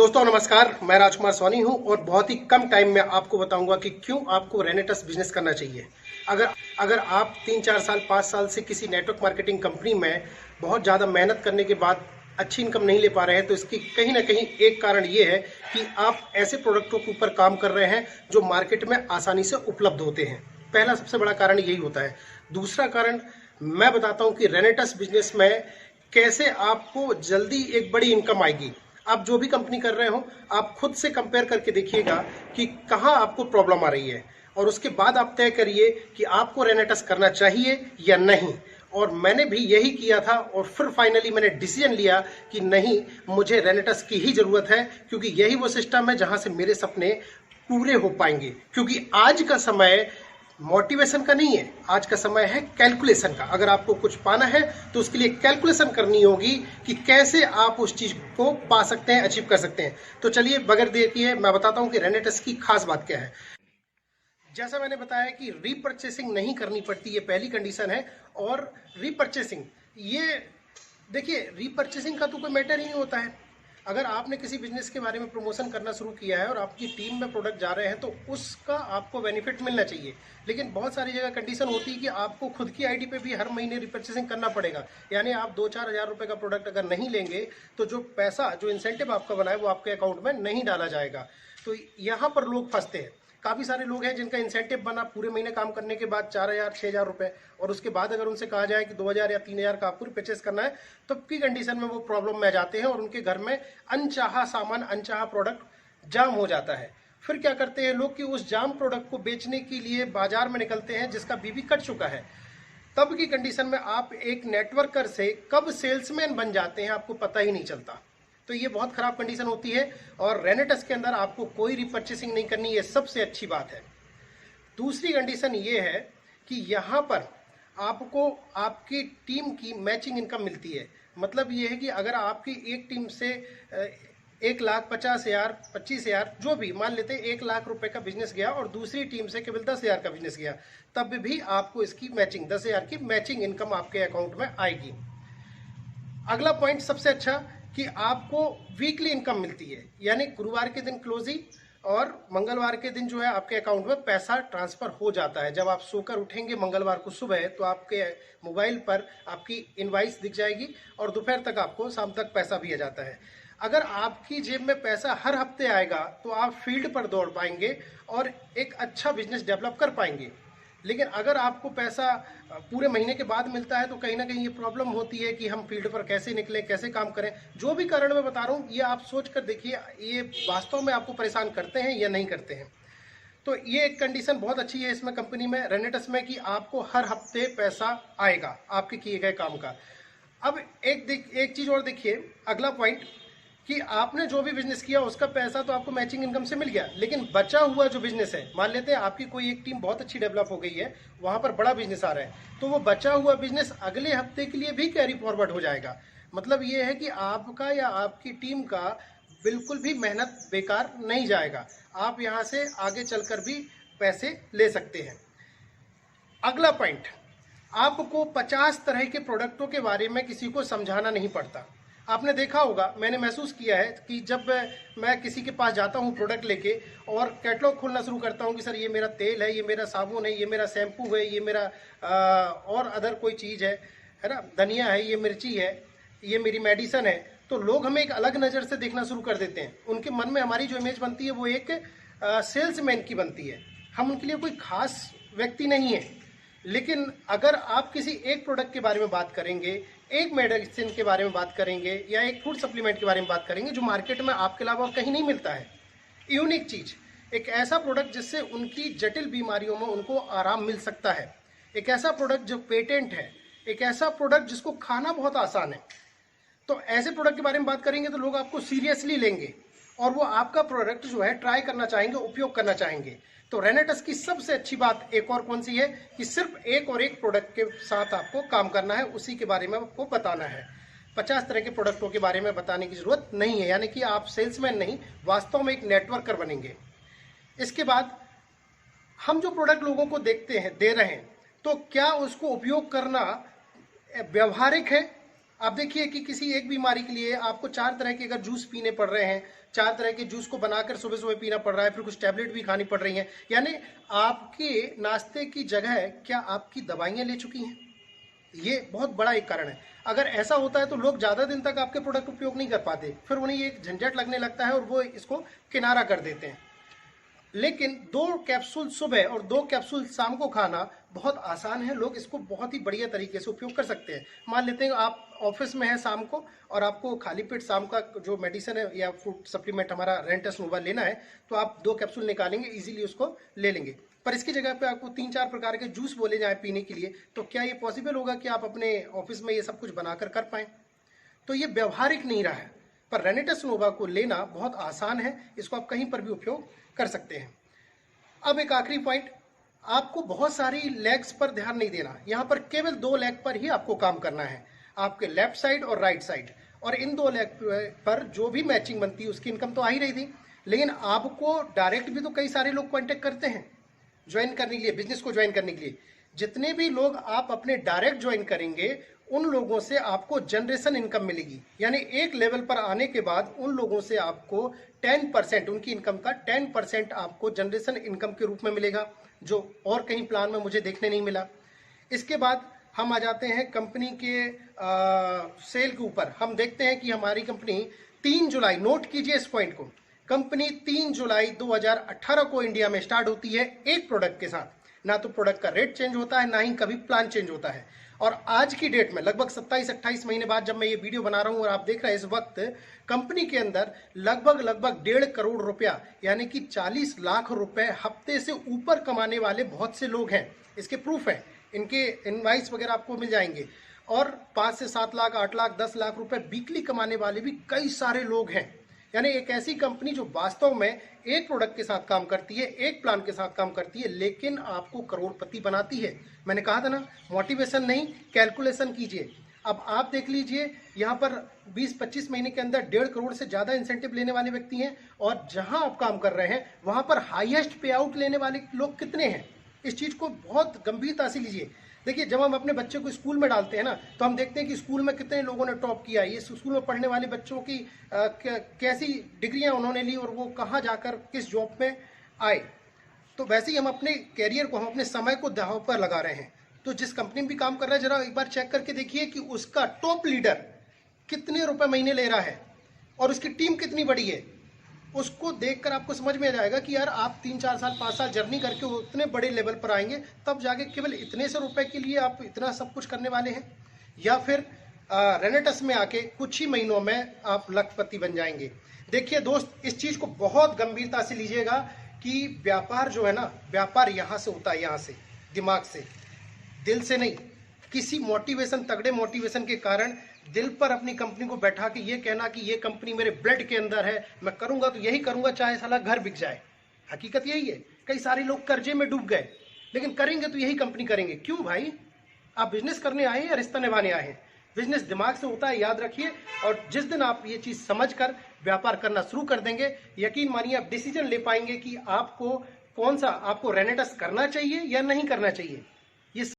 दोस्तों नमस्कार, मैं राजकुमार सोनी हूं और बहुत ही कम टाइम में आपको बताऊंगा कि क्यों आपको रेनेटस बिजनेस करना चाहिए। अगर अगर आप 3-4 साल 5 साल से किसी नेटवर्क मार्केटिंग कंपनी में बहुत ज़्यादा मेहनत करने के बाद अच्छी इनकम नहीं ले पा रहे हैं तो इसकी कहीं ना कहीं एक कारण ये है कि आप ऐसे प्रोडक्टों के ऊपर काम कर रहे हैं जो मार्केट में आसानी से उपलब्ध होते हैं। पहला सबसे बड़ा कारण यही होता है। दूसरा कारण मैं बताता हूँ कि रेनेटस बिजनेस में कैसे आपको जल्दी एक बड़ी इनकम आएगी। आप जो भी कंपनी कर रहे हो, आप खुद से कंपेयर करके देखिएगा कि कहाँ आपको प्रॉब्लम आ रही है और उसके बाद आप तय करिए कि आपको रेनेटस करना चाहिए या नहीं। और मैंने भी यही किया था और फिर फाइनली मैंने डिसीजन लिया कि नहीं, मुझे रेनेटस की ही जरूरत है, क्योंकि यही वो सिस्टम है जहां से मेरे सपने पूरे हो पाएंगे। क्योंकि आज का समय मोटिवेशन का नहीं है, आज का समय है कैलकुलेशन का। अगर आपको कुछ पाना है तो उसके लिए कैलकुलेशन करनी होगी कि कैसे आप उस चीज को पा सकते हैं, अचीव कर सकते हैं। तो चलिए बगैर देर किए मैं बताता हूं कि रेनेटस की खास बात क्या है। जैसा मैंने बताया कि रीपरचेसिंग नहीं करनी पड़ती, ये पहली कंडीशन है। और रीपरचेसिंग, ये देखिए, रीपरचेसिंग का तो कोई मैटर ही नहीं होता है। अगर आपने किसी बिजनेस के बारे में प्रमोशन करना शुरू किया है और आपकी टीम में प्रोडक्ट जा रहे हैं तो उसका आपको बेनिफिट मिलना चाहिए। लेकिन बहुत सारी जगह कंडीशन होती है कि आपको खुद की आईडी पे भी हर महीने रिपर्चेसिंग करना पड़ेगा। यानी आप 2-4 हज़ार रुपए का प्रोडक्ट अगर नहीं लेंगे तो जो पैसा, जो इंसेंटिव आपका बना है वो आपके अकाउंट में नहीं डाला जाएगा। तो यहाँ पर लोग फंसते हैं। काफ़ी सारे लोग हैं जिनका इंसेंटिव बना पूरे महीने काम करने के बाद 4,000-6,000 रुपए, और उसके बाद अगर उनसे कहा जाए कि 2,000 या 3,000 का आपको परचेस करना है, तब की कंडीशन में वो प्रॉब्लम में आ जाते हैं और उनके घर में अनचाहा सामान, अनचाहा प्रोडक्ट जाम हो जाता है। फिर क्या करते हैं लोग कि उस जाम प्रोडक्ट को बेचने के लिए बाजार में निकलते हैं जिसका बीबी कट चुका है। तब की कंडीशन में आप एक नेटवर्कर से कब सेल्समैन बन जाते हैं आपको पता ही नहीं चलता। तो ये बहुत खराब कंडीशन होती है और रेनेटस के अंदर आपको कोई रिपर्चेसिंग नहीं करनी, ये सबसे अच्छी बात है। दूसरी कंडीशन ये है कि यहाँ पर आपको आपकी टीम की मैचिंग इनकम मिलती है। मतलब ये है कि अगर आपकी एक टीम से 1,50,000, 25,000, जो भी मान लेते हैं 1,00,000 रुपए का बिजनेस गया और दूसरी टीम से केवल 10,000 का बिजनेस गया, तब भी आपको इसकी मैचिंग 10,000 की मैचिंग इनकम आपके अकाउंट में आएगी। अगला पॉइंट सबसे अच्छा कि आपको वीकली इनकम मिलती है, यानी गुरुवार के दिन क्लोजिंग और मंगलवार के दिन जो है आपके अकाउंट में पैसा ट्रांसफर हो जाता है। जब आप सोकर उठेंगे मंगलवार को सुबह तो आपके मोबाइल पर आपकी इनवाइस दिख जाएगी और दोपहर तक आपको, शाम तक पैसा भी आ जाता है। अगर आपकी जेब में पैसा हर हफ्ते आएगा तो आप फील्ड पर दौड़ पाएंगे और एक अच्छा बिजनेस डेवलप कर पाएंगे। लेकिन अगर आपको पैसा पूरे महीने के बाद मिलता है तो कहीं ना कहीं ये प्रॉब्लम होती है कि हम फील्ड पर कैसे निकलें, कैसे काम करें। जो भी कारण मैं बता रहा हूँ ये आप सोच कर देखिए, ये वास्तव में आपको परेशान करते हैं या नहीं करते हैं। तो ये एक कंडीशन बहुत अच्छी है इसमें, कंपनी में, रेनेटस में, कि आपको हर हफ्ते पैसा आएगा आपके किए गए काम का। अब एक चीज और देखिए, अगला पॉइंट, कि आपने जो भी बिजनेस किया उसका पैसा तो आपको मैचिंग इनकम से मिल गया, लेकिन बचा हुआ जो बिजनेस है, मान लेते हैं आपकी कोई एक टीम बहुत अच्छी डेवलप हो गई है, वहां पर बड़ा बिजनेस आ रहा है, तो वो बचा हुआ बिजनेस अगले हफ्ते के लिए भी कैरी फॉरवर्ड हो जाएगा। मतलब ये है कि आपका या आपकी टीम का बिल्कुल भी मेहनत बेकार नहीं जाएगा, आप यहां से आगे चलकर भी पैसे ले सकते हैं। अगला पॉइंट, आपको 50 तरह के प्रोडक्टों के बारे में किसी को समझाना नहीं पड़ता। आपने देखा होगा, मैंने महसूस किया है कि जब मैं किसी के पास जाता हूं प्रोडक्ट लेके और कैटलॉग खोलना शुरू करता हूं कि सर ये मेरा तेल है, ये मेरा साबुन है, ये मेरा शैम्पू है, ये मेरा और अदर कोई चीज़ है ना, धनिया है, ये मिर्ची है, ये मेरी मेडिसन है, तो लोग हमें एक अलग नज़र से देखना शुरू कर देते हैं। उनके मन में हमारी जो इमेज बनती है वो एक सेल्समैन की बनती है। हम उनके लिए कोई खास व्यक्ति नहीं है। लेकिन अगर आप किसी एक प्रोडक्ट के बारे में बात करेंगे, एक मेडिसिन के बारे में बात करेंगे या एक फूड सप्लीमेंट के बारे में बात करेंगे जो मार्केट में आपके अलावा और कहीं नहीं मिलता है, यूनिक चीज, एक ऐसा प्रोडक्ट जिससे उनकी जटिल बीमारियों में उनको आराम मिल सकता है, एक ऐसा प्रोडक्ट जो पेटेंट है, एक ऐसा प्रोडक्ट जिसको खाना बहुत आसान है, तो ऐसे प्रोडक्ट के बारे में बात करेंगे तो लोग आपको सीरियसली लेंगे और वो आपका प्रोडक्ट जो है ट्राई करना चाहेंगे, उपयोग करना चाहेंगे। तो रेनेटस की सबसे अच्छी बात एक और कौन सी है कि सिर्फ एक और एक प्रोडक्ट के साथ आपको काम करना है, उसी के बारे में आपको बताना है। 50 तरह के प्रोडक्टों के बारे में बताने की जरूरत नहीं है, यानी कि आप सेल्समैन नहीं, वास्तव में एक नेटवर्कर बनेंगे। इसके बाद हम जो प्रोडक्ट लोगों को देखते हैं, दे रहे हैं, तो क्या उसको उपयोग करना व्यवहारिक है, आप देखिए कि किसी एक बीमारी के लिए आपको 4 तरह के अगर जूस पीने पड़ रहे हैं, 4 तरह के जूस को बनाकर सुबह सुबह पीना पड़ रहा है, फिर कुछ टैबलेट भी खानी पड़ रही हैं, यानी आपके नाश्ते की जगह क्या आपकी दवाइयां ले चुकी हैं? ये बहुत बड़ा एक कारण है। अगर ऐसा होता है तो लोग ज्यादा दिन तक आपके प्रोडक्ट उपयोग नहीं कर पाते, फिर उन्हें ये झंझट लगने लगता है और वो इसको किनारा कर देते हैं। लेकिन 2 कैप्सूल सुबह और 2 कैप्सूल शाम को खाना बहुत आसान है, लोग इसको बहुत ही बढ़िया तरीके से उपयोग कर सकते हैं। मान लेते हैं आप ऑफिस में हैं शाम को और आपको खाली पेट शाम का जो मेडिसिन है या फूड सप्लीमेंट हमारा रेंटस नोवा लेना है, तो आप 2 कैप्सूल निकालेंगे, इजीली उसको ले लेंगे। पर इसकी जगह पे आपको 3-4 प्रकार के जूस बोले जाए पीने के लिए, तो क्या ये पॉसिबल होगा कि आप अपने ऑफिस में ये सब कुछ बनाकर कर पाएं? तो ये व्यवहारिक नहीं रहा है। पर रेनेटस नोवा को लेना बहुत आसान है, इसको आप कहीं पर भी उपयोग कर सकते हैं। अब एक आखिरी पॉइंट, आपको बहुत सारी लेग्स पर ध्यान नहीं देना, यहां पर केवल 2 लेग पर ही आपको काम करना है, आपके लेफ्ट साइड और राइट साइड। और इन 2 लेग पर जो भी मैचिंग बनती है उसकी इनकम तो आ ही रही थी, लेकिन आपको डायरेक्ट भी तो कई सारे लोग कांटेक्ट करते हैं ज्वाइन करने के लिए, बिजनेस को ज्वाइन करने के लिए। जितने भी लोग आप अपने डायरेक्ट ज्वाइन करेंगे उन लोगों से आपको जनरेशन इनकम मिलेगी, यानी एक लेवल पर आने के बाद उन लोगों से आपको 10%, उनकी इनकम का 10% आपको जनरेशन इनकम के रूप में मिलेगा, जो और कहीं प्लान में मुझे देखने नहीं मिला। इसके बाद हम आ जाते हैं कंपनी के सेल के ऊपर। हम देखते हैं कि हमारी कंपनी 3 जुलाई, नोट कीजिए इस पॉइंट को, कंपनी 3 जुलाई 2018 को इंडिया में स्टार्ट होती है एक प्रोडक्ट के साथ। ना तो प्रोडक्ट का रेट चेंज होता है, ना ही कभी प्लान चेंज होता है। और आज की डेट में लगभग 27-28 महीने बाद जब मैं ये वीडियो बना रहा हूं और आप देख रहे हैं, इस वक्त कंपनी के अंदर लगभग 1.5 करोड़ रुपया यानी कि 40 लाख रुपए हफ्ते से ऊपर कमाने वाले बहुत से लोग हैं। इसके प्रूफ है, इनके इनवाइस वगैरह आपको मिल जाएंगे। और 5 से 7 लाख, 8 लाख, 10 लाख रुपए वीकली कमाने वाले भी कई सारे लोग हैं। यानी एक ऐसी कंपनी जो वास्तव में एक प्रोडक्ट के साथ काम करती है, एक प्लान के साथ काम करती है, लेकिन आपको करोड़पति बनाती है। मैंने कहा था ना, मोटिवेशन नहीं, कैलकुलेशन कीजिए। अब आप देख लीजिए, यहाँ पर 20-25 महीने के अंदर 1.5 करोड़ से ज्यादा इंसेंटिव लेने वाले व्यक्ति हैं, और जहां आप काम कर रहे हैं वहां पर हाईएस्ट पे आउट लेने वाले लोग कितने हैं। इस चीज को बहुत गंभीरता से लीजिए। देखिए, जब हम अपने बच्चे को स्कूल में डालते हैं ना, तो हम देखते हैं कि स्कूल में कितने लोगों ने टॉप किया, ये स्कूल में पढ़ने वाले बच्चों की कैसी डिग्रियां उन्होंने ली और वो कहाँ जाकर किस जॉब में आए। तो वैसे ही हम अपने कैरियर को, हम अपने समय को दांव पर लगा रहे हैं। तो जिस कंपनी में भी काम कर रहा है, जरा एक बार चेक करके देखिए कि उसका टॉप लीडर कितने रुपए महीने ले रहा है और उसकी टीम कितनी बड़ी है। उसको देखकर आपको समझ में आ जाएगा कि यार, आप 3-4 साल 5 साल जर्नी करके उतने बड़े लेवल पर आएंगे, तब जाके केवल इतने से रुपए के लिए आप इतना सब कुछ करने वाले हैं, या फिर रेनेटस में आके कुछ ही महीनों में आप लखपति बन जाएंगे। देखिए दोस्त, इस चीज को बहुत गंभीरता से लीजिएगा कि व्यापार जो है ना, व्यापार यहां से होता है, यहां से, दिमाग से, दिल से नहीं। किसी मोटिवेशन, तगड़े मोटिवेशन के कारण दिल पर अपनी कंपनी को बैठा के ये कहना कि ये कंपनी मेरे ब्लड के अंदर है, मैं करूंगा तो यही करूंगा, चाहे साला घर बिक जाए। हकीकत यही है। कई सारे लोग कर्जे में डूब गए, लेकिन करेंगे तो यही कंपनी करेंगे। क्यों भाई? आप बिजनेस करने आए या रिश्ता निभाने आए हैं? बिजनेस दिमाग से होता है, याद रखिए। और जिस दिन आप ये चीज समझकर व्यापार करना शुरू कर देंगे, यकीन मानिए आप डिसीजन ले पाएंगे कि आपको कौन सा, आपको रेनेटस करना चाहिए या नहीं करना चाहिए। ये